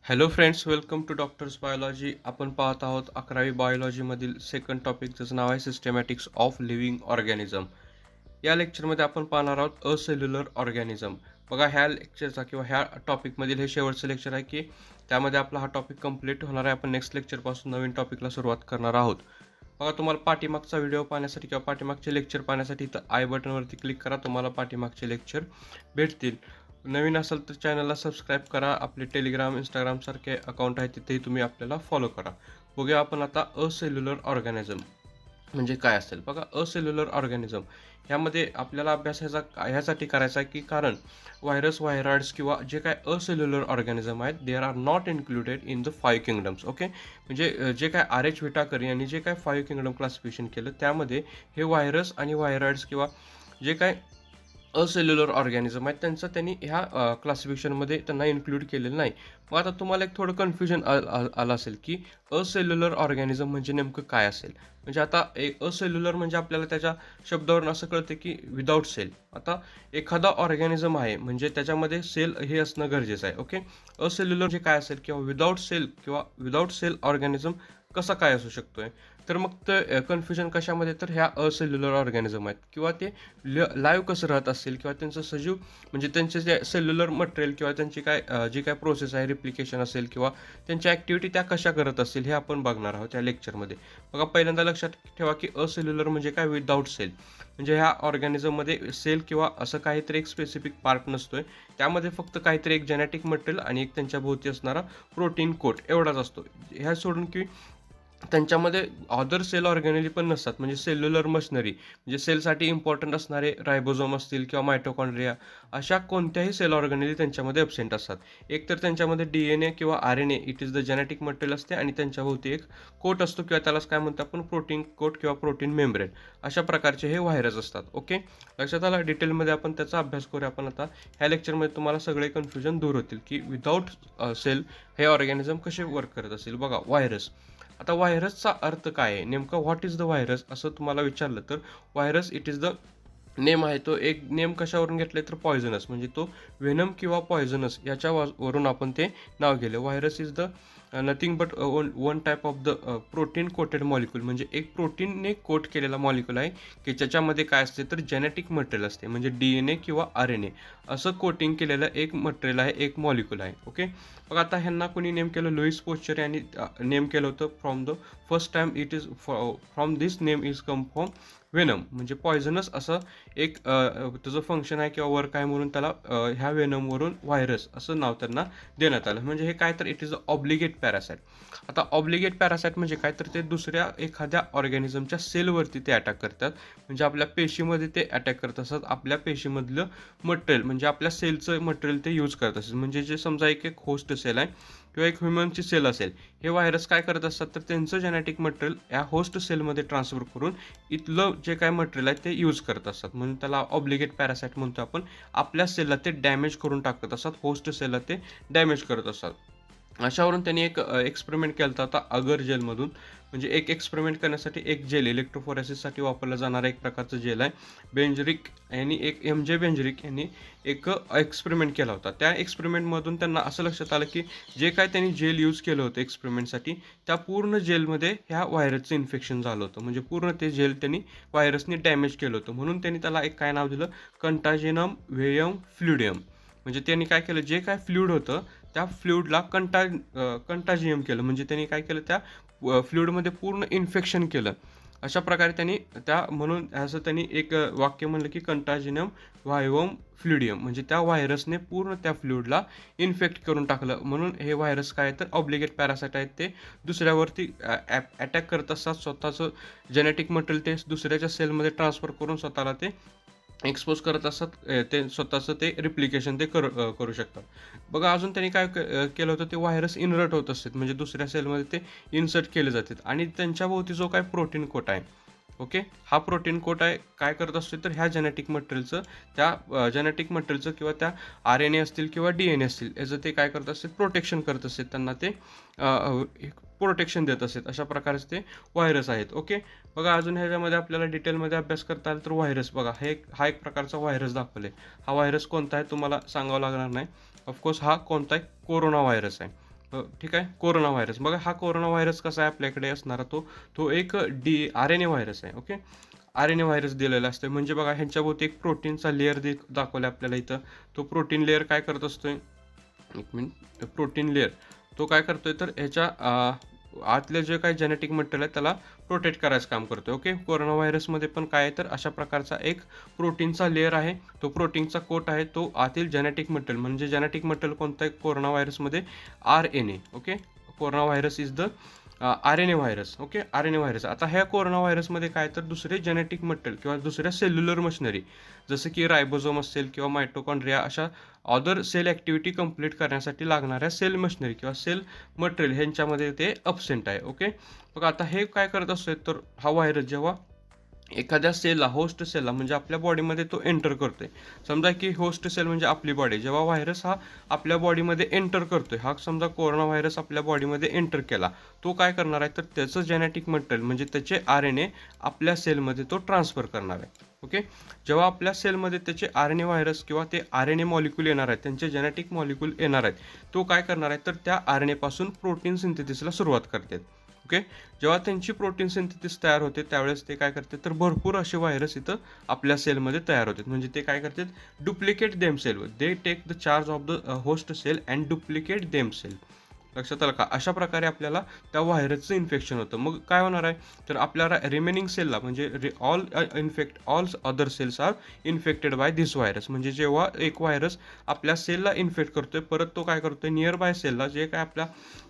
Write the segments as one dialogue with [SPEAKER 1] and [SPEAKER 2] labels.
[SPEAKER 1] Hello friends, welcome to doctors biology. आपण पाहत आहोत 11वी बायोलॉजीमधील सेकंड टॉपिक, ज्याचं नाव आहे सिस्टमॅटिक्स ऑफ लिव्हिंग ऑर्गॅनिझम. या लेक्चरमध्ये आपण पाहणार आहोत असेल्युलर ऑर्गॅनिझम. बघा, ह्या लेक्चरचा किंवा ह्या टॉपिकमधील हे शेवटचं लेक्चर आहे की त्यामध्ये आपला हा टॉपिक कंप्लीट होणार आहे. आपण नेक्स्ट लेक्चरपासून नवीन टॉपिकला सुरुवात करणार आहोत. बघा, तुम्हाला पाठीमागचा व्हिडिओ पाहण्यासाठी किंवा पाठीमागचे लेक्चर पाहण्यासाठी इथं आय बटनवरती क्लिक करा. तुम्हाला पाठीमागचे लेक्चर भेटतील. नवीन असाल तर चॅनलला सबस्क्राईब करा. आपले टेलिग्राम, इंस्टाग्रामसारखे अकाउंट आहे, तिथेही तुम्ही आपल्याला फॉलो करा. बघूया आपण आता असेल्युलर ऑर्गॅनिझम म्हणजे काय असेल. बघा, असेल्युलर ऑर्गॅनिझम ह्यामध्ये आपल्याला अभ्यास ह्यासाठी करायचा आहे की कारण व्हायरस, व्हायरॉइड्स किंवा जे काय असेल्युलर ऑर्गॅनिझम आहेत, they are not included in the 5 kingdoms. Okay, म्हणजे जे काय RH व्हिटाकरी यांनी जे काय 5 किंगडम क्लासिफिकेशन केलं, त्यामध्ये हे व्हायरस आणि व्हायरॉइड्स किंवा जे काय असेल्युलर ऑर्गॅनिझम आहेत त्यांचं त्यांनी ह्या क्लासिफिकेशनमध्ये त्यांना इन्क्लूड केलेलं नाही. मग आता तुम्हाला एक थोडं कन्फ्युजन आलं असेल की असेल्युलर ऑर्गॅनिझम म्हणजे नेमकं काय असेल. म्हणजे आता असेल्युलर म्हणजे आपल्याला त्याच्या शब्दावरून असं कळतं की विदाऊट सेल. आता एखादा ऑर्गॅनिझम आहे म्हणजे त्याच्यामध्ये सेल हे असणं गरजेचं आहे. ओके, असेल्युलर म्हणजे काय असेल किंवा विदाऊट सेल ऑर्गॅनिझम कसा काय असू शकतोय. तर मग ते कन्फ्युजन कशामध्ये, तर ह्या असेल्युलर ऑर्गॅनिझम आहेत किंवा ते लाईव्ह कसं राहत असेल किंवा त्यांचं सजीव म्हणजे त्यांचे जे सेल्युलर मटेरियल किंवा त्यांची जी काय प्रोसेस आहे, रिप्लिकेशन असेल किंवा त्यांची ॲक्टिव्हिटी त्या कशा करत असतील हे आपण बघणार आहोत या लेक्चरमध्ये. बघा, पहिल्यांदा लक्षात ठेवा की असेल्युलर म्हणजे काय, विदाऊट सेल. म्हणजे ह्या ऑर्गॅनिझममध्ये सेल किंवा असं काहीतरी एक स्पेसिफिक पार्ट नसतोय. त्यामध्ये फक्त काहीतरी एक जेनेटिक मटेरियल आणि एक त्यांच्या भोवती असणारा प्रोटीन कोट एवढाच असतो. ह्या सोडून की त्यांच्यामध्ये अदर सेल ऑर्गॅनिली पण नसतात. म्हणजे सेल्युलर मशिनरी म्हणजे सेलसाठी इम्पॉर्टंट असणारे रायबोझोम असतील किंवा मायटोकॉन्ड्रिया, अशा कोणत्याही सेल ऑर्गॅनिली त्यांच्यामध्ये ॲब्सेंट असतात. एक तर त्यांच्यामध्ये DNA किंवा RNA, it is the genetic material असते आणि त्यांच्याभोवती एक कोट असतो किंवा त्यालाच काय म्हणतो आपण, प्रोटीन कोट किंवा प्रोटीन मेम्ब्रेन. अशा प्रकारचे हे व्हायरस असतात. ओके, लक्षात आला. डिटेलमध्ये आपण त्याचा अभ्यास करूया. आपण आता ह्या लेक्चरमध्ये तुम्हाला सगळे कन्फ्युजन दूर होतील की विदाऊट सेल हे ऑर्गॅनिझम कसे वर्क करत असेल. बघा, व्हायरस. आता व्हायरसचा अर्थ काय आहे नेमका, व्हॉट इज द व्हायरस असं तुम्हाला विचारलं तर virus it is the name आहे. तो एक नेम कशावरून घेतले तर पॉयझनस, म्हणजे तो व्हेनम किंवा पॉयझनस याच्या वरून आपण ते नाव गेलं. Virus is the nothing but one type of the protein coated molecule, म्हणजे एक प्रोटीनने कोट केलेला मॉलिक्यूल आहे की ज्याच्यामध्ये काय असते तर जेनेटिक मटेरियल असते. म्हणजे DNA किंवा RNA असं कोटिंग केलेलं एक मटेरियल आहे, एक मॉलिक्यूल आहे. ओके, मग आता ह्यांना कोणी नेम केलं, लुईस पोस्चर यांनी नेम केलं होतं. From the first time it is from this name is come from venom, म्हणजे पॉयझनस असं एक त्याचं फंक्शन आहे किंवा वर्क आहे म्हणून त्याला ह्या वेनमवरून व्हायरस असं नाव त्यांना देण्यात आलं. म्हणजे हे काय तर it is a obligate parasite. आता ऑब्लिगेट पॅरासाइट म्हणजे काय तर ते दुसऱ्या एखाद्या ऑर्गॅनिझमच्या सेलवरती ते अटॅक करतात. म्हणजे आपल्या पेशीमध्ये ते अटॅक करत असतात. आपल्या पेशीमधलं मटेरियल म्हणजे आपल्या सेलचं मटेरियल ते यूज करत असतात. म्हणजे जे समजा एक होस्ट सेल आहे किंवा एक ह्युमनची सेल असेल, हे व्हायरस काय करत असतात तर त्यांचं जेनेटिक मटेरियल या होस्ट सेलमध्ये ट्रान्सफर करून इथलं जे काय मटेरियल आहे ते यूज करत असतात. म्हणून त्याला ऑब्लिगेट पॅरासाइट म्हणतो आपण. आपल्या सेलला ते डॅमेज करून टाकत असतात, होस्ट सेलला ते डॅमेज करत असतात. अशावरून त्यांनी एक एक्सपेरिमेंट केला होता अगर जेलमधून. म्हणजे एक एक्सपेरिमेंट करण्यासाठी एक जेल, इलेक्ट्रोफोरेसिससाठी वापरला जाणारा एक प्रकारचं जेल आहे. बेंजरिक यांनी MJ बेंजरिक यांनी एक एक्सपेरिमेंट केला होता. त्या एक्सपेरिमेंटमधून त्यांना असं लक्षात आलं की जे काय त्यांनी जेल यूज केलं होतं एक्सपेरिमेंटसाठी, त्या पूर्ण जेलमध्ये ह्या व्हायरसचं इन्फेक्शन झालं होतं. म्हणजे पूर्ण ते जेल त्यांनी व्हायरसने डॅमेज केलं होतं. म्हणून त्यांनी त्याला एक काय नाव दिलं, कंटाजिनम व्हेयम फ्लुइडियम. म्हणजे त्यांनी काय केलं, जे काय फ्लुइड होतं त्या फ्लुइडला कंटाजियम केलं. म्हणजे त्यांनी काय केलं, त्या फ्लुइडमध्ये पूर्ण इन्फेक्शन केलं. अशा प्रकारे त्यांनी म्हणून असं त्यांनी एक वाक्य म्हणलं की कंटाजिनम व्हायवम फ्लुइडियम, म्हणजे त्या व्हायरसने पूर्ण त्या फ्लुइडला इन्फेक्ट करून टाकलं. म्हणून हे व्हायरस काय तर ऑब्लिगेट पॅरासाइट आहेत. ते दुसऱ्यावरती अटॅक करत असतात. स्वतःचं जेनेटिक मटेरियल ते दुसऱ्याच्या सेलमध्ये ट्रान्सफर करून स्वतःला ते एक्सपोज करत असतात. ते स्वतःचं ते रिप्लिकेशन ते करू शकतात. बघा, अजून त्यांनी काय केलं होतं, ते व्हायरस इनर्ट होत असतात. म्हणजे दुसऱ्या सेलमध्ये ते इन्सर्ट केले जातात आणि त्यांच्याभोवती जो काय प्रोटीन कोट आहे, ओके, हा प्रोटीन कोट आहे काय करत असतो तर ह्या जेनेटिक मटेरियलचं किंवा त्या RNA असतील किंवा DNA असतील याचं ते काय करत असतात, प्रोटेक्शन करत असतात. त्यांना ते प्रोटेक्शन देत असतात. अशा प्रकारचे ते व्हायरस आहेत. ओके, बघा, अजून ह्याच्यामध्ये आपल्याला डिटेलमध्ये अभ्यास करता आला तर व्हायरस बघा, हा एक प्रकारचा व्हायरस दाखवले. हा व्हायरस कोणता आहे तुम्हाला सांगावं लागणार नाही. ऑफकोर्स हा कोणता आहे, कोरोना व्हायरस आहे. ठीक आहे. कोरोना व्हायरस बघा, हा कोरोना व्हायरस कसा आहे आपल्याकडे असणारा तो तो एक RNA व्हायरस आहे. ओके. RNA व्हायरस दिलेला असतो म्हणजे बघा ह्यांच्याभोवती एक प्रोटीनचा लेयर दाखवला आपल्याला इथं. तो प्रोटीन लेयर काय करत असतोय, एक मिनिट, प्रोटीन लेयर तो काय करतोय तर ह्याच्या आतले जे काही जेनेटिक मटेरियल आहे त्याला प्रोटेक्ट करायचं काम करतोय. ओके. कोरोना व्हायरसमध्ये पण काय आहे तर अशा प्रकारचा एक प्रोटीनचा लेयर आहे. तो प्रोटीनचा कोट आहे, तो आतील जेनेटिक मटेरियल म्हणजे जेनेटिक मटेरियल कोणतं आहे कोरोना व्हायरसमध्ये, RNA. Okay. Corona virus is the RNA virus. Okay. RNA virus. आता ह्या कोरोना व्हायरसमध्ये काय तर दुसरे जेनेटिक मटेरियल किंवा दुसऱ्या सेल्युलर मशिनरी जसं की रायबोझोम असेल किंवा मायटोकॉन्ड्रिया अशा अदर सेल ॲक्टिव्हिटी कंप्लीट करण्यासाठी लागणाऱ्या सेल मशिनरी किंवा सेल मटेरियल ह्यांच्यामध्ये ते अब्सेंट आहे. ओके. मग आता हे काय करत असतोय तर हा व्हायरस जेव्हा एखाद्या सेलला, होस्ट सेलला म्हणजे आपल्या बॉडीमध्ये तो एंटर करतोय. समजा की होस्ट सेल म्हणजे आपली बॉडी, जेव्हा व्हायरस हा आपल्या बॉडीमध्ये एंटर करतोय, हा समजा कोरोना व्हायरस आपल्या बॉडीमध्ये एंटर केला, तो काय करणार आहे तर त्याचं जेनेटिक मटेरियल म्हणजे त्याचे RNA आपल्या सेलमध्ये तो ट्रान्सफर करणार आहे. ओके. जेव्हा आपल्या सेलमध्ये त्याचे RNA व्हायरस किंवा ते RNA मॉलिक्यूल येणार आहेत, त्यांचे जेनेटिक मॉलिक्यूल येणार आहेत, तो काय करणार आहे तर त्या RNA पासून प्रोटीन सिंथेसिसला सुरुवात करते. ओके. जेव्हा त्यांची प्रोटीन सिंथेसिस तयार होते त्यावेळेस ते काय करतात तर भरपूर असे व्हायरस इथं आपल्या सेलमध्ये तयार होतात. म्हणजे ते काय करतात, duplicate themself, they take the charge of the host cell and duplicate themself. लक्षात आलं का? अशा प्रकारे आपल्याला त्या व्हायरसचं इन्फेक्शन होतं. मग काय होणार आहे तर आपल्याला रिमेनिंग सेलला म्हणजे all other cells are infected by this virus. म्हणजे जेव्हा एक व्हायरस आपल्या सेलला इन्फेक्ट करतोय, परत तो काय करतोय नियर बाय सेलला जे काय आपल्या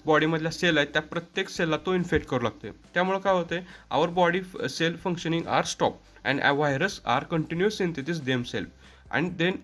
[SPEAKER 1] बॉडीमधल्या सेल आहेत त्या प्रत्येक सेलला तो इन्फेक्ट करू लागतोय. त्यामुळे काय होतंय, our body cell functioning are stop and a virus are continuous synthesis them self and then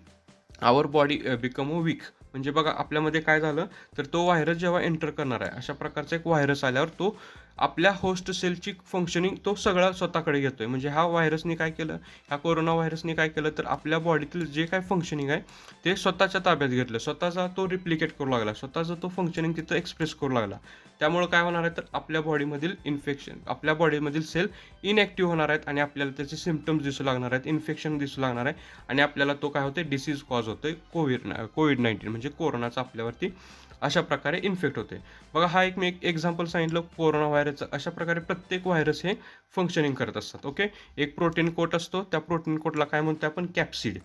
[SPEAKER 1] our body become a weak. म्हणजे बघा आपल्यामध्ये काय झालं तर तो व्हायरस जेव्हा एंटर करणार आहे, अशा प्रकारचा एक व्हायरस आल्यावर तो आपल्या होस्ट सेलची फंक्शनिंग तो सगळा स्वतःकडे घेतोय. म्हणजे हा व्हायरसने काय केलं, ह्या कोरोना व्हायरसने काय केलं तर आपल्या बॉडीतील जे काय फंक्शनिंग आहे ते स्वतःच्या ताब्यात घेतलं, स्वतःचा तो रिप्लिकेट करू लागला, स्वतःचा तो फंक्शनिंग तिथं एक्सप्रेस करू लागला. त्यामुळे काय होणार आहे तर आपल्या बॉडीमधील इन्फेक्शन, आपल्या बॉडीमधील सेल इनॅक्टिव्ह होणार आहेत आणि आपल्याला त्याचे सिम्पटम्स दिसू लागणार आहेत, इन्फेक्शन दिसू लागणार आहे आणि आपल्याला तो काय होते डिसीज कॉज होतोय, कोविड-19 म्हणजे कोरोनाचा आपल्यावरती अशा प्रकारे इन्फेक्ट होते. बघा हा मी एक एक्झाम्पल सांगितलं कोरोना व्हायरसचं. अशा प्रकारे प्रत्येक व्हायरस हे फंक्शनिंग करत असतात. ओके. एक प्रोटीन कोट असतो, त्या प्रोटीन कोटला काय म्हणतो आपण कॅप्सिड.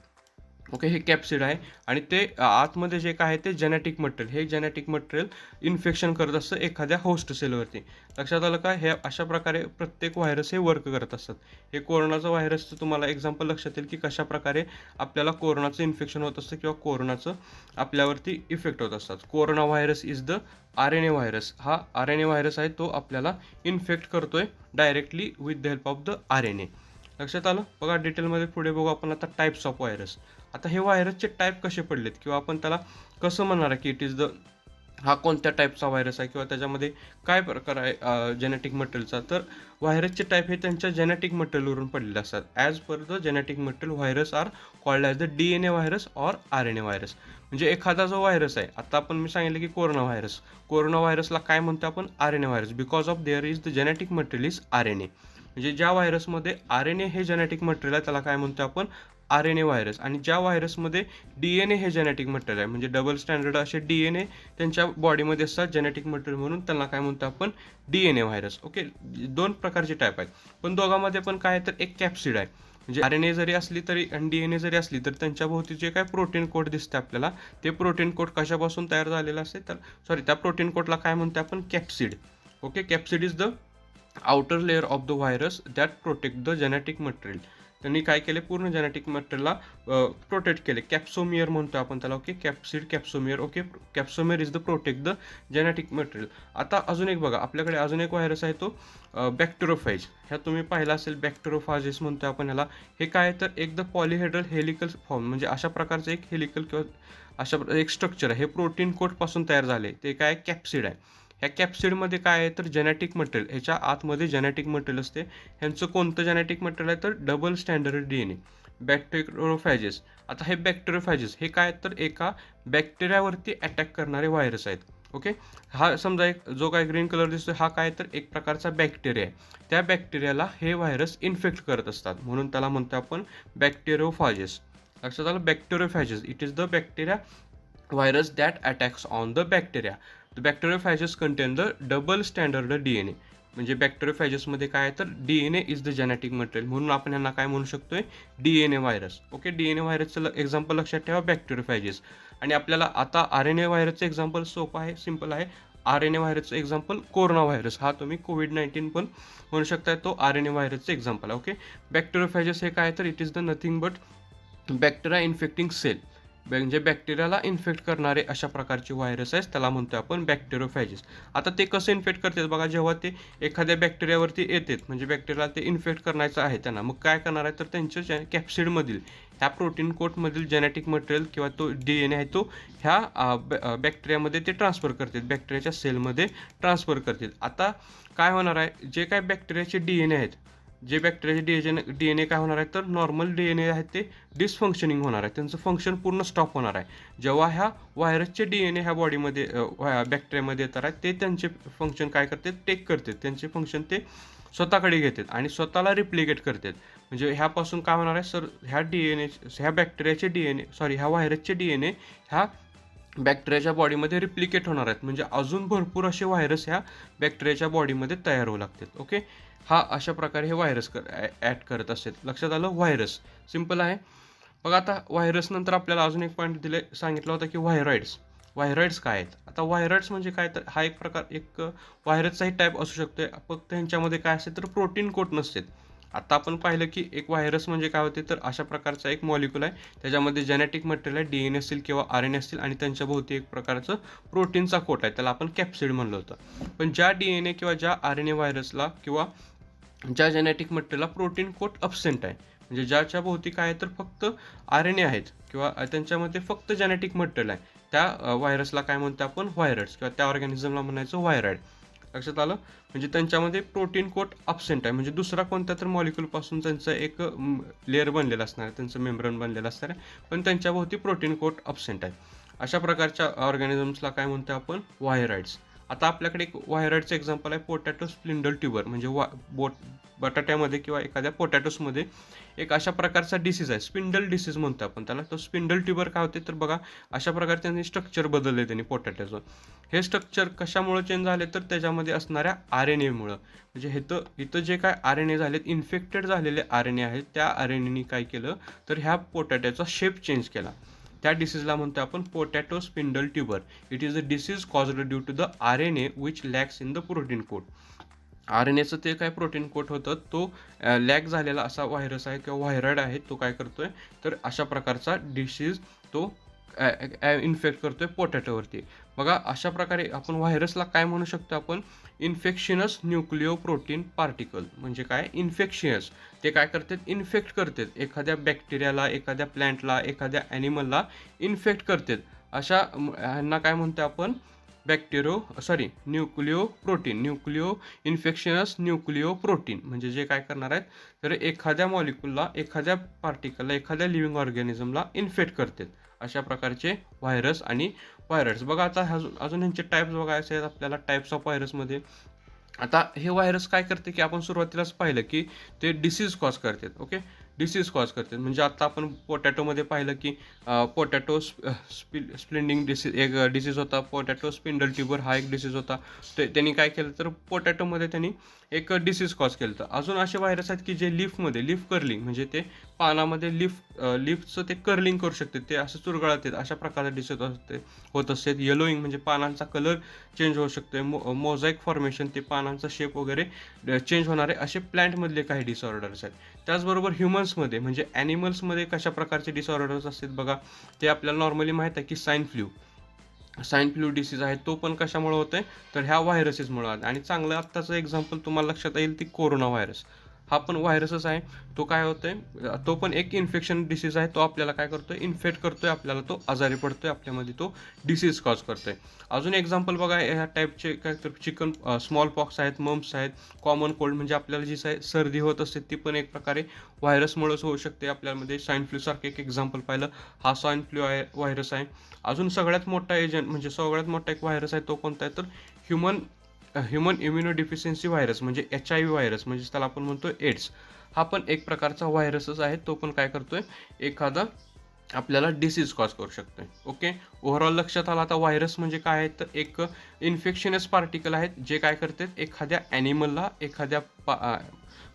[SPEAKER 1] ओके. हे कॅप्सिड आहे आणि ते आतमध्ये जे काय आहे ते जेनेटिक मटेरियल, हे जेनेटिक मटेरियल इन्फेक्शन करत असतं एखाद्या होस्ट सेलवरती. लक्षात आलं का? हे अशा प्रकारे प्रत्येक व्हायरस हे वर्क करत असतात. हे कोरोनाचं व्हायरसचं तुम्हाला एक्झाम्पल लक्षात येईल की कशा प्रकारे आपल्याला कोरोनाचं इन्फेक्शन होत असतं किंवा कोरोनाचं आपल्यावरती इफेक्ट होत असतात. Corona virus is the RNA virus. हा RNA व्हायरस आहे, तो आपल्याला इन्फेक्ट करतोय directly with the help of the RNA. लक्षात आलं? बघा डिटेलमध्ये पुढे बघू आपण आता टाईप्स ऑफ व्हायरस. आता हे व्हायरसचे टाईप कसे पडलेत किंवा आपण त्याला कसं म्हणणार आहे की इट इज द, हा कोणत्या टाईपचा व्हायरस आहे किंवा त्याच्यामध्ये काय प्रकार आहे जेनेटिक मटेरियलचा. तर व्हायरसचे टाईप हे त्यांच्या जेनेटिक मटेरियलवरून पडलेले असतात. As per the genetic material virus are called as the DNA virus or RNA virus. म्हणजे एखादा जो व्हायरस आहे, आता आपण मी सांगितलं की कोरोना व्हायरस, कोरोना व्हायरसला काय म्हणतो आपण RNA virus, because of their is the genetic material is RNA. म्हणजे ज्या व्हायरसमध्ये RNA हे जेनेटिक मटेरियल आहे त्याला काय म्हणतो आपण RNA व्हायरस. आणि ज्या व्हायरसमध्ये DNA हे जेनेटिक मटेरियल आहे, म्हणजे डबल स्टँडर्ड असे DNA त्यांच्या बॉडीमध्ये असतात जेनेटिक मटेरियल म्हणून, त्यांना काय म्हणतो आपण DNA व्हायरस. ओके. दोन प्रकारचे टाईप आहेत, पण दोघांमध्ये पण काय आहे तर एक कॅप्सिड आहे. म्हणजे RNA जरी असली तरी आणि DNA जरी असली तर त्यांच्या भोवती जे काय प्रोटीन कोट दिसते आपल्याला, ते प्रोटीन कोट कशापासून तयार झालेलं असते तर त्या प्रोटीन कोटला काय म्हणतो आपण capsid. Okay. Capsid is the outer layer of the virus that protect the genetic material. त्यांनी काय केले, पूर्ण जेनेटिक मटेरियलला प्रोटेक्ट केले. कॅप्सोमियर म्हणतो आपण त्याला. Okay. Capsid, capsomere. Okay. Capsomere is the protect the genetic material. आता अजून एक बघा, आपल्याकडे अजून एक व्हायरस आहे तो बॅक्टेरोफायज. ह्या तुम्ही पाहिला असेल, बॅक्टेरोफाजेस म्हणतो आपण ह्याला. हे काय तर एक द पॉलिहेड्रल हेलिकल फॉर्म, म्हणजे अशा प्रकारचं एक हेलिकल किंवा अशा एक स्ट्रक्चर आहे, हे प्रोटीन कोटपासून तयार झाले, ते काय कॅप्सिड आहे. ह्या कॅप्सिडमध्ये काय आहे तर जेनेटिक मटेरियल, ह्याच्या आतमध्ये जेनेटिक मटेरियल असते. ह्यांचं कोणतं जेनेटिक मटेरियल आहे तर डबल स्टँडर्ड DNA, बॅक्टेरोफॅजेस. आता हे बॅक्टेरोफॅजेस हे काय तर एका बॅक्टेरियावरती अटॅक करणारे व्हायरस आहेत. ओके. हा समजा एक जो काय ग्रीन कलर दिसतो हा काय तर एक प्रकारचा बॅक्टेरिया आहे. त्या बॅक्टेरियाला हे व्हायरस इन्फेक्ट करत असतात, म्हणून त्याला म्हणतो आपण बॅक्टेरोफॅजेस. लक्षात आलं? Bacteriophages it is the bacteria virus that attacks on the bacteria. The bacteriophages contain the double standard DNA. म्हणजे बॅक्टेरियोफॅजेसमध्ये काय आहे तर DNA is the genetic material, म्हणून आपण यांना काय म्हणू शकतोय DNA व्हायरस. ओके, DNA व्हायरसचं एक्झाम्पल लक्षात ठेवा बॅक्टेरियोफॅजेस. आणि आपल्याला आता RNA व्हायरसचं एक्झाम्पल सोपं आहे, सिम्पल आहे. RNA व्हायरसचं एक्झाम्पल कोरोना व्हायरस, हा तुम्ही कोविड-19 पण म्हणू शकताय, तो RNA व्हायरसचं एक्झाम्पल आहे. ओके, बॅक्टेरियोफॅजेस हे काय तर it is the nothing but bacteria infecting cell, म्हणजे बॅक्टेरियाला इन्फेक्ट करणारे अशा प्रकारचे व्हायरस आहेत, त्याला म्हणतो आपण बॅक्टेरियोफॅजेस. आता ते कसं इन्फेक्ट करतात बघा, जेव्हा ते एखाद्या बॅक्टेरियावरती येतात, म्हणजे बॅक्टेरियाला ते इन्फेक्ट करायचं आहे त्यांना, मग काय करणार आहे तर त्यांच्या कॅप्सिडमधील ह्या प्रोटीन कोटमधील जेनेटिक मटेरियल किंवा तो DNA आहे तो ह्या बॅक्टेरियामध्ये ते ट्रान्सफर करतात, बॅक्टेरियाच्या सेलमध्ये ट्रान्सफर करतात. आता काय होणार आहे, जे काय बॅक्टेरियाचे DNA आहेत, जे बॅक्टेरियाचे DNA काय होणार आहे तर नॉर्मल DNA आहेत ते डिसफंक्शनिंग होणार आहे, त्यांचं फंक्शन पूर्ण स्टॉप होणार आहे. जेव्हा ह्या व्हायरसचे DNA ह्या बॉडीमध्ये बॅक्टेरियामध्ये येतात आहे, ते त्यांचे फंक्शन काय करतात, टेक करतात, त्यांचे फंक्शन ते स्वतःकडे घेतात आणि स्वतःला रिप्लिकेट करतात. म्हणजे ह्यापासून काय होणार आहे सर, ह्या बॅक्टेरियाचे ह्या व्हायरसचे DNA ह्या बॅक्टेरियाच्या बॉडीमध्ये रिप्लिकेट होणार आहेत, म्हणजे अजून भरपूर असे व्हायरस ह्या बॅक्टेरियाच्या बॉडीमध्ये तयार होऊ लागतात. ओके, हा अशा प्रकारे हे व्हायरस ॲड करत असतात. लक्षात आलं, व्हायरस सिम्पल आहे. बघा आता व्हायरस नंतर आपल्याला अजून एक पॉईंट सांगितलं होतं की व्हायरॉइड्स काय आहेत. आता व्हायरॉइड्स म्हणजे काय तर हा एक प्रकार, एक व्हायरसचाही टाईप असू शकतो, फक्त ह्यांच्यामध्ये काय असते तर प्रोटीन कोट नसते. आता आपण पाहिलं की एक व्हायरस म्हणजे काय होते तर अशा प्रकारचा एक मॉलिक्युल आहे, त्याच्यामध्ये जेनेटिक मटेरियल आहे, DNA असतील किंवा RNA असतील आणि त्यांच्या भोवती एक प्रकारचं प्रोटीनचा कोट आहे, त्याला आपण कॅप्सिड म्हणलं होतं. पण ज्या DNA किंवा ज्या RNA व्हायरसला किंवा ज्या जेनेटिक मटेरियलला प्रोटीन कोट अब्सेंट आहे, म्हणजे ज्याच्या भोवती काय आहे तर फक्त RNA आहेत किंवा त्यांच्यामध्ये फक्त जेनेटिक मटेरियल आहे, त्या व्हायरसला काय म्हणतो आपण व्हायरस, किंवा त्या ऑर्गॅनिझमला म्हणायचं व्हायरॉइड. लक्षात आलं, म्हणजे त्यांच्यामध्ये प्रोटीन कोट अब्सेंट आहे, म्हणजे दुसरा कोणत्या तर मॉलिक्युलपासून त्यांचं एक लेअर बनलेलं असणार आहे, त्यांचं मेम्ब्रेन बनलेलं असणार आहे, पण त्यांच्या भोवती प्रोटीन कोट अब्सेंट आहे. अशा प्रकारच्या ऑर्गॅनिझम्सला काय म्हणतो आपण व्हायरॉइड्स. आता आपल्याकडे एक व्हायरॉइडचं एक्झाम्पल आहे पोटॅटो स्पिंडल ट्युबर, म्हणजे बटाट्यामध्ये किंवा एखाद्या पोटॅटोसमध्ये एक अशा प्रकारचा डिसीज आहे, स्पिंडल डिसीज म्हणतो आपण त्याला. तो स्पिंडल ट्युबर काय होते तर बघा, अशा प्रकारे त्यांनी स्ट्रक्चर बदलले त्यांनी पोटॅटोचं. हे स्ट्रक्चर कशामुळे चेंज झाले तर त्याच्यामध्ये असणाऱ्या RNA मुळे, म्हणजे इथं जे काय RNA झालेत, इन्फेक्टेड झालेले RNA आहेत, त्या RNAनी काय केलं तर ह्या पोटॅटोचा शेप चेंज केला. त्या डिसीजला म्हणतो आपण potato spindle tuber. It is a disease caused due to the RNA which lacks in the protein coat. RNAचं ते काय प्रोटीन कोट होतं, तो लॅक झालेला असा व्हायरस आहे किंवा व्हायरॉइड आहे, तो काय करतोय तर अशा प्रकारचा डिसीज तो इन्फेक्ट करतोय पोटॅटोवरती. बघा अशा प्रकारे आपण व्हायरसला काय म्हणू शकतो आपण इन्फेक्शियस न्यूक्लिओ प्रोटीन पार्टिकल. म्हणजे काय इन्फेक्शियस, ते काय करतात इन्फेक्ट करतात एखाद्या बॅक्टेरियाला, एखाद्या प्लॅन्टला, एखाद्या ॲनिमलला इन्फेक्ट करतात. अशा ह्यांना काय म्हणतो आपण न्यूक्लिओ इन्फेक्शियस न्यूक्लिओ प्रोटीन. म्हणजे जे काय करणार आहेत तर एखाद्या मॉलिक्युलला, एखाद्या पार्टिकलला, एखाद्या लिव्हिंग ऑर्गॅनिझमला इन्फेक्ट करतात. अशा प्रकारचे व्हायरस आणि व्हायरस. बघा आता अजून ह्यांचे टाईप्स बघायचे आहेत आपल्याला, टाईप्स ऑफ व्हायरसमध्ये. आता हे व्हायरस काय करते की आपण सुरुवातीलाच पाहिलं की ते डिसीज कॉज करतात. ओके, डिसीज कॉज करतात म्हणजे आता आपण पोटॅटोमध्ये पाहिलं की पोटॅटो स्प्लिंडिंग डिसीज एक डिसीज होता, पोटॅटो स्पिंडल ट्युबर हा एक डिसीज होता. त्यांनी काय केलं तर पोटॅटोमध्ये त्यांनी एक डिसीज कॉज केलं. तर अजून असे व्हायरस आहेत की जे लीफ कर्लिंग, म्हणजे ते पानामध्ये लीफचं ते कर्लिंग करू शकते, ते असं चुरगळत आहेत, अशा प्रकारचे डिसीज होत असते. येलोईंग म्हणजे पानांचा कलर चेंज होऊ शकते. मोझाईक फॉर्मेशन, ते पानांचा शेप वगैरे चेंज होणारे असे प्लॅन्टमधले काही डिसऑर्डर्स आहेत. त्याचबरोबर ह्युमन्समध्ये म्हणजे ॲनिमल्समध्ये कशा प्रकारचे डिसऑर्डर्स असतात बघा, ते आपल्याला नॉर्मली माहीत आहे की स्वाईन फ्लू डिसीज आहे, तो पण कशामुळे होतोय तर ह्या व्हायरसेसमुळे. आणि चांगलं आत्ताचं एक्झाम्पल तुम्हाला लक्षात येईल ती कोरोना व्हायरस. हा पण व्हायरसच आहे. तो काय होतोय, तो पण एक इन्फेक्शन डिसीज आहे. तो आपल्याला काय करतोय इन्फेक्ट करतोय, आपल्याला तो आजारी पडतोय, आपल्यामध्ये तो डिसीज कॉज करतोय. अजून एक्झाम्पल बघा ह्या टाईपचे काय तर स्मॉल पॉक्स आहेत, मम्प्स आहेत, कॉमन कोल्ड म्हणजे आपल्याला जी सर्दी होत असते ती पण एक प्रकारे व्हायरसमुळेच होऊ शकते. आपल्यामध्ये स्वाईन फ्लू सारखे एक एक्झाम्पल पाहिलं, हा स्वाईन फ्लू व्हायरस आहे. अजून सगळ्यात मोठा एजंट म्हणजे सगळ्यात मोठा एक व्हायरस आहे, तो कोणता आहे तर ह्युमन इम्युनोडिफिशियन्सी व्हायरस म्हणजे HIV व्हायरस, म्हणजे त्याला आपण म्हणतो एड्स. हा पण एक प्रकारचा व्हायरसच आहे. तो पण काय करतोय, एखादा आपल्याला डिसीज कॉज करू शकतोय. ओके. ओव्हरऑल लक्षात आलं आता व्हायरस म्हणजे काय आहे, तर एक इन्फेक्शनस पार्टिकल आहेत जे काय करतात एखाद्या ॲनिमलला, एखाद्या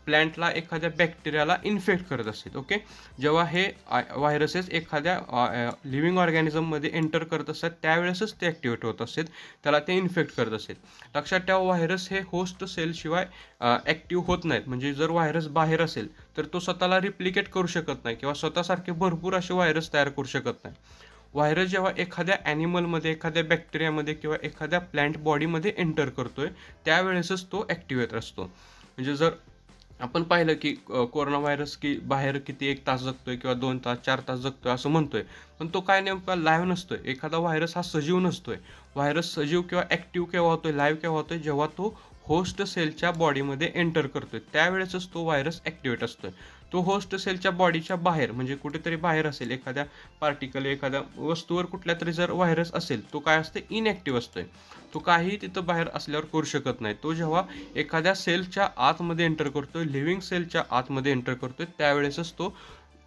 [SPEAKER 1] प्लॅन्टला, एखाद्या बॅक्टेरियाला इन्फेक्ट करत असतात. ओके. जेव्हा हे व्हायरसेस एखाद्या लिव्हिंग ऑर्गॅनिझममध्ये एंटर करत असतात त्यावेळेसच ते ॲक्टिवेट होत असतात, त्याला ते इन्फेक्ट करत असतात. लक्षात ठेवा, व्हायरस हे होस्ट सेलशिवाय ॲक्टिव्ह होत नाहीत. म्हणजे जर व्हायरस बाहेर असेल तर तो स्वतःला रिप्लिकेट करू शकत नाही किंवा स्वतःसारखे भरपूर असे व्हायरस तयार करू शकत नाही. व्हायरस जेव्हा एखाद्या ॲनिमलमध्ये, एखाद्या बॅक्टेरियामध्ये किंवा एखाद्या प्लॅन्ट बॉडीमध्ये एंटर करतोय त्यावेळेसच तो ॲक्टिवेट असतो. म्हणजे जर आपण पाहिलं की कोरोना व्हायरस की बाहेर किती 1 तास जगतोय किंवा 2 तास 4 तास जगतोय असं म्हणतोय, पण तो काय नेमका लाईव्ह नसतोय. एखादा व्हायरस हा सजीव नसतोय. व्हायरस सजीव किंवा ॲक्टिव्ह केव्हा होतोय, लाईव्ह केव्हा होतोय, जेव्हा तो होस्ट सेलच्या बॉडीमध्ये एंटर करतोय त्यावेळेसच तो व्हायरस ॲक्टिवेट असतोय. तो होस्ट सेलच्या बॉडीच्या बाहेर म्हणजे कुठेतरी बाहेर असेल, एखाद्या पार्टिकल, एखाद्या वस्तूवर कुठल्या तरी जर व्हायरस असेल, तो काय असते, इनॲक्टिव्ह असतोय. तो काहीही तिथं बाहेर असल्यावर करू शकत नाही. तो जेव्हा एखाद्या सेलच्या आतमध्ये एंटर करतोय, लिव्हिंग सेलच्या आतमध्ये एंटर करतोय त्यावेळेसच तो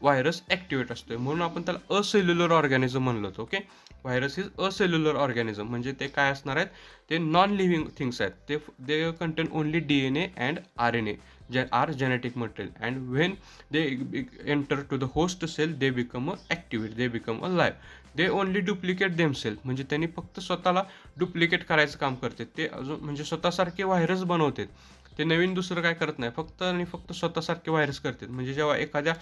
[SPEAKER 1] व्हायरस ॲक्टिवेट असतोय. म्हणून आपण त्याला असेल्युलर ऑर्गॅनिझम म्हणलो होतो. Okay. Virus is acellular organism म्हणजे ते काय असणार आहेत, ते नॉन लिव्हिंग थिंग्स आहेत. They contain only DNA and RNA are genetic material and when they enter to the host cell they become activate, they become alive. They only duplicate themself म्हणजे त्यांनी फक्त स्वतःला duplicate करायचं काम करते. ते अजून म्हणजे स्वतःसारखे व्हायरस बनवतात. ते नवीन दुसरं काय करत नाही, फक्त आणि फक्त स्वतःसारखे व्हायरस करतात. म्हणजे जेव्हा एखाद्या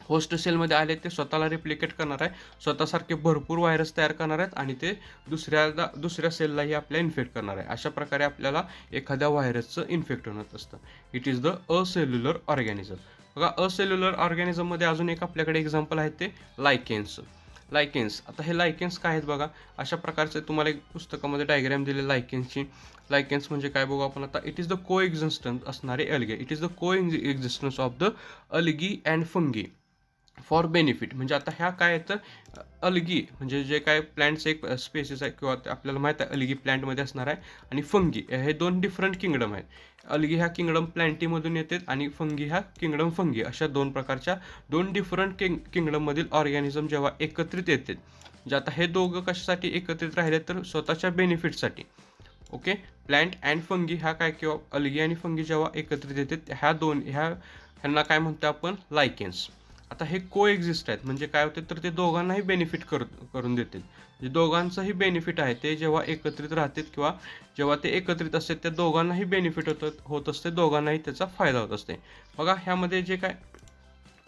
[SPEAKER 1] होस्ट सेलमध्ये आले ते स्वतःला रिप्लिकेट करणार आहे, स्वतःसारखे भरपूर व्हायरस तयार करणार आहेत आणि ते दुसऱ्या सेललाही आपल्या इन्फेक्ट करणार आहे. अशा प्रकारे आपल्याला एखाद्या व्हायरसचं इन्फेक्ट होत असतं. It is the acellular organism. बघा, असेल्युलर ऑर्गॅनिझममध्ये अजून एक आपल्याकडे एक्झाम्पल आहे ते लायकेन्स. लायकेन्स, आता हे लायकेन्स काय आहेत बघा, अशा प्रकारचे तुम्हाला एक पुस्तकामध्ये डायग्राम दिले लायकेन्सची. लायकेन्स म्हणजे काय बघू आपण आता. इट इज द को एक्झिस्टन्स असणारे अल्गे. इट इज द को existence of the algae and fungi for benefit. म्हणजे आता ह्या काय आहेत, अलगी म्हणजे जे काय प्लॅन्टचे एक स्पेसिस आहे किंवा आपल्याला माहीत आहे अलगी प्लॅन्टमध्ये असणार आहे, आणि फंगी हे दोन डिफरंट किंगडम आहेत. अलगी ह्या किंगडम प्लॅन्टीमधून येतात आणि फंगी ह्या किंगडम फंगी, अशा दोन प्रकारच्या दोन डिफरंट किंगडममधील ऑर्गॅनिझम जेव्हा एकत्रित येतात. म्हणजे आता हे दोघं कशासाठी एकत्रित राहिले तर स्वतःच्या बेनिफिटसाठी. ओके. प्लॅन्ट अँड फंगी ह्या काय किंवा अलगी आणि फंगी जेव्हा एकत्रित येतात ह्यांना काय म्हणतो आपण, लायकेन्स. आता हे को एक्झिस्ट आहेत म्हणजे काय होते तर ते दोघांनाही बेनिफिट करून देतील. म्हणजे दोघांचंही बेनिफिट आहे, ते जेव्हा एकत्रित राहतात किंवा जेव्हा ते एकत्रित असतात त्या दोघांनाही बेनिफिट होत असते, दोघांनाही त्याचा फायदा होत असते. बघा, ह्यामध्ये जे काय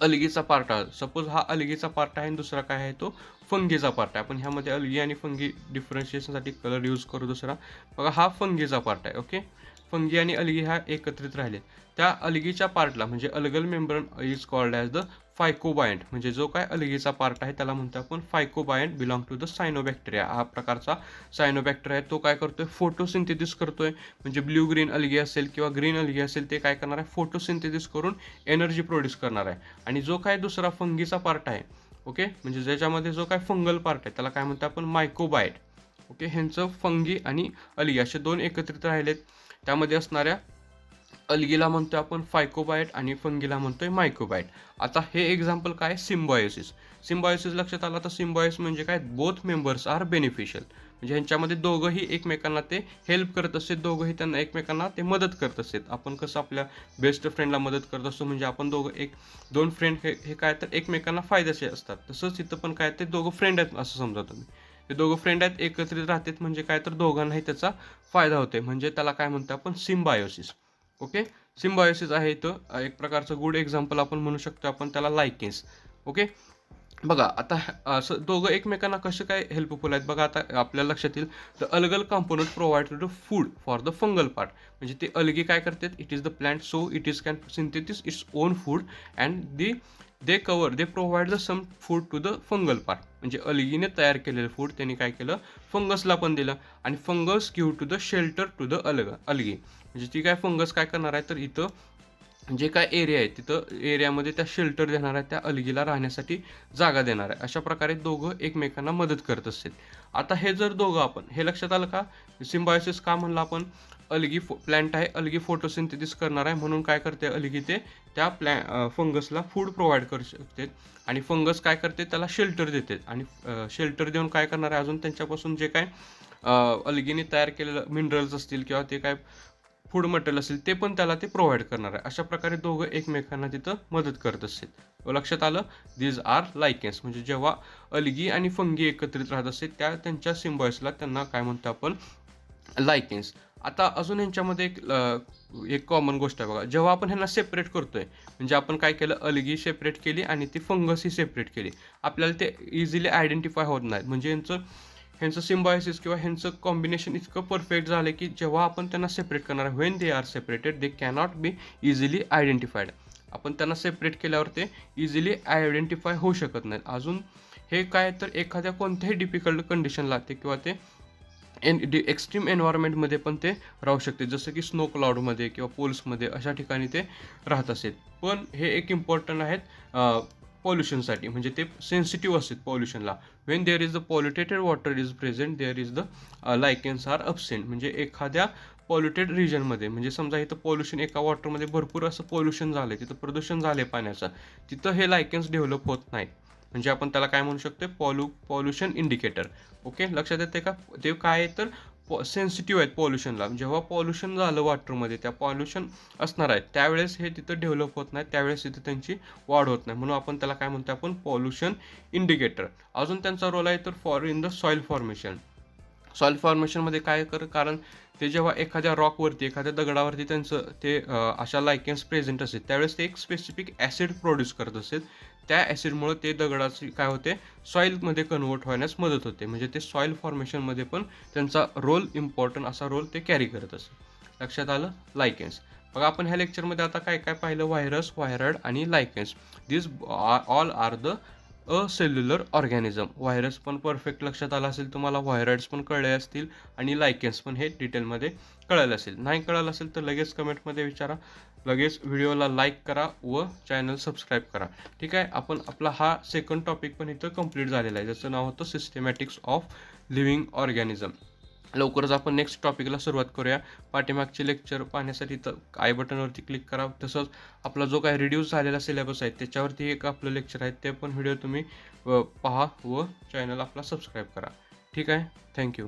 [SPEAKER 1] अलगीचा पार्ट आहे, सपोज हा अलगीचा पार्ट आहे आणि दुसरा काय आहे तो फंगीचा पार्ट आहे. आपण ह्यामध्ये अलगी आणि फंगी डिफरन्शिएशनसाठी कलर यूज करू दुसरा. बघा, हा फंगीचा पार्ट आहे. ओके. फंगी आणि अलगी ह्या एकत्रित राहिले. त्या अलगीच्या पार्टला म्हणजे algal membrane is called as the phycobiont. म्हणजे जो काय अलगीचा पार्ट आहे त्याला म्हणतो आपण phycobiont, belong to the cyanobacteria. हा प्रकारचा सायनोबॅक्टेरिया आहे. तो काय करतोय, फोटोसिंथेसिस करतोय. म्हणजे ब्ल्यू ग्रीन अलगी असेल किंवा ग्रीन अलगी असेल ते काय करणार आहे, फोटोसिंथेसिस करून एनर्जी प्रोड्यूस करणार आहे. आणि जो काय दुसरा फंगीचा पार्ट आहे, ओके, म्हणजे ज्याच्यामध्ये जो काय फंगल पार्ट आहे त्याला काय म्हणतो आपण, मायकोबायट. ओके. ह्यांचं फंगी आणि अलगी असे दोन एकत्रित राहिलेत. त्यामध्ये असणाऱ्या अलगीला म्हणतोय आपण फायकोबायट आणि फंगीला म्हणतोय मायकोबायट. आता हे एक्झाम्पल काय, सिम्बायोसिस. सिम्बायोसिस लक्षात आला तर सिम्बायोसिस म्हणजे काय, बोथ मेंबर्स आर बेनिफिशियल. म्हणजे ह्यांच्यामध्ये दोघंही एकमेकांना ते हेल्प करत असतात, दोघंही त्यांना एकमेकांना ते मदत करत असतात. आपण कसं आपल्या बेस्ट फ्रेंडला मदत करत असतो, म्हणजे आपण दोन फ्रेंड हे काय तर एकमेकांना फायद्याचे असतात. तसंच इथं पण काय, ते दोघं फ्रेंड आहेत असं समजा तुम्ही. ते दोघं फ्रेंड आहेत, एकत्रित राहतात म्हणजे काय तर दोघांनाही त्याचा फायदा होते. म्हणजे त्याला काय म्हणतो आपण, सिम्बायोसिस. ओके. सिम्बायोसिस आहे इथं एक प्रकारचं गुड एक्झाम्पल आपण म्हणू शकतो आपण त्याला, लायकेन्स. ओके. बघा, आता असं दोघं एकमेकांना कसं काय हेल्पफुल आहेत बघा. आता आपल्या लक्षात येईल the algal component provide to the food for the fungal part. म्हणजे ते अलगी काय करतात, it is the plant so it is can synthesis its own food and they provide the some food to the fungal part. म्हणजे अलगीने तयार केलेलं food त्यांनी काय केलं, फंगसला पण दिलं. आणि fungus give to the shelter to the algae. म्हणजे ती काय फंगस काय करणार आहे तर इथं जे काय एरिया आहे तिथं एरियामध्ये त्या शेल्टर देणार आहे, त्या अलगीला राहण्यासाठी जागा देणार आहे. अशा प्रकारे दोघं एकमेकांना मदत करत असतील. आता हे जर दोघं आपण हे लक्षात आलं का, सिम्बायोसिस का म्हणलं आपण, अलगी प्लांट आहे, अलगी फोटोसिंथेसिस करणार आहे, म्हणून काय करते अलगी ते त्या फंगसला फूड प्रोव्हाइड करू शकते आणि फंगस काय करते त्याला शेल्टर देते आणि शेल्टर देऊन काय करणार आहे अजून त्यांच्यापासून जे काय अलगीने तयार केलेलं मिनरल्स असतील किंवा ते काय फूड मटेरियल असेल ते पण त्याला ते प्रोव्हाइड करणार आहे. अशा प्रकारे दोघं एकमेकांना तिथं मदत करत असतील. लक्षात आलं? These are lichens. म्हणजे जेव्हा अलगी आणि फंगी एकत्रित राहत असते त्यांच्या सिम्बॉइसला त्यांना काय म्हणतो आपण लायकेन्स. आता अजून यांच्यामध्ये एक कॉमन गोष्ट आहे बघा, जेव्हा आपण ह्यांना सेपरेट करतोय म्हणजे आपण काय केलं अलगी सेपरेट केली आणि ती फंगसही सेपरेट केली, आपल्याला ते इझिली आयडेंटिफाय होत नाहीत. म्हणजे ह्यांचं सिम्बायोसिस किंवा ह्यांचं कॉम्बिनेशन इतकं परफेक्ट झालं की जेव्हा आपण त्यांना सेपरेट करणार आहे when they are separated they cannot be easily identified. आपण त्यांना सेपरेट केल्यावर ते इझिली आयडेंटिफाय होऊ शकत नाहीत. अजून हे काय तर एखाद्या कोणत्याही डिफिकल्ट कंडिशनला ते किंवा ते एक्स्ट्रीम एन्व्हायरमेंटमध्ये पण ते राहू शकते, जसं की स्नो क्लाउडमध्ये किंवा पोल्समध्ये अशा ठिकाणी ते राहत असेल. पण हे एक इम्पॉर्टंट आहेत पॉल्युशनसाठी, म्हणजे ते सेन्सिटिव्ह असतात पॉल्युशनला. When there is the pollutated water is present there is the lichens are absent. म्हणजे एखाद्या पॉल्युटेड रिजनमध्ये, म्हणजे समजा इथं पॉल्युशन एका वॉटरमध्ये भरपूर असं पॉल्युशन झालं आहे, तिथं प्रदूषण झालं आहे पाण्याचं, तिथं हे लायकेन्स डेव्हलप होत नाहीत. म्हणजे आपण त्याला काय म्हणू शकतो पॉल्युशन इंडिकेटर. ओके, लक्षात येते का? ते काय आहे तर सेन्सिटिव्ह आहेत पॉल्युशनला. जेव्हा पॉल्युशन झालं वॉटरमध्ये, त्या पॉल्युशन असणार आहे त्यावेळेस हे तिथं डेव्हलप होत नाही, त्यावेळेस तिथं त्यांची वाढ होत नाही, म्हणून आपण त्याला काय म्हणतो आपण पॉल्युशन इंडिकेटर. अजून त्यांचा रोल आहे तर in the soil formation. Soil फॉर्मेशनमध्ये काय कारण ते जेव्हा एखाद्या रॉकवरती एखाद्या दगडावरती त्यांचं ते अशा लायकेन्स प्रेझेंट असते त्यावेळेस ते एक स्पेसिफिक ॲसिड प्रोड्यूस करत असेल. त्या ॲसिडमुळे ते दगडाची काय होते सॉईलमध्ये कन्वर्ट होण्यास मदत होते. म्हणजे ते सॉईल फॉर्मेशनमध्ये पण त्यांचा रोल इम्पॉर्टंट असा रोल ते कॅरी करत असते. लक्षात आलं? लायकेन्स. बघा आपण ह्या लेक्चरमध्ये आता काय काय पाहिलं, व्हायरस, व्हायरॉइड आणि lichens. This all are the cellular organism. Virus पण परफेक्ट लक्षात आला असेल तुम्हाला, व्हायरॉइड्स पण कळले असतील आणि लायकेन्स पण हे डिटेलमध्ये कळलं असेल. नाही कळलं असेल तर लगेच कमेंटमध्ये विचारा, लगेच व्हिडिओला लाईक करा व चॅनल सबस्क्राईब करा. ठीक आहे, आपण आपला हा सेकंड टॉपिक पण इथं कंप्लीट झालेला आहे, ज्याचं नाव होतं सिस्टेमॅटिक्स ऑफ लिव्हिंग ऑर्गॅनिझम. लवकरच आपण नेक्स्ट टॉपिकला सुरुवात करूया. पाठीमागचे लेक्चर पाहण्यासाठी तर आय बटनवरती क्लिक करा. तसंच आपला जो काही रिड्यूस झालेला सिलेबस आहे त्याच्यावरती एक आपलं लेक्चर आहे, ते पण व्हिडिओ तुम्ही पहा व चॅनल आपला सबस्क्राईब करा. ठीक आहे, थँक्यू.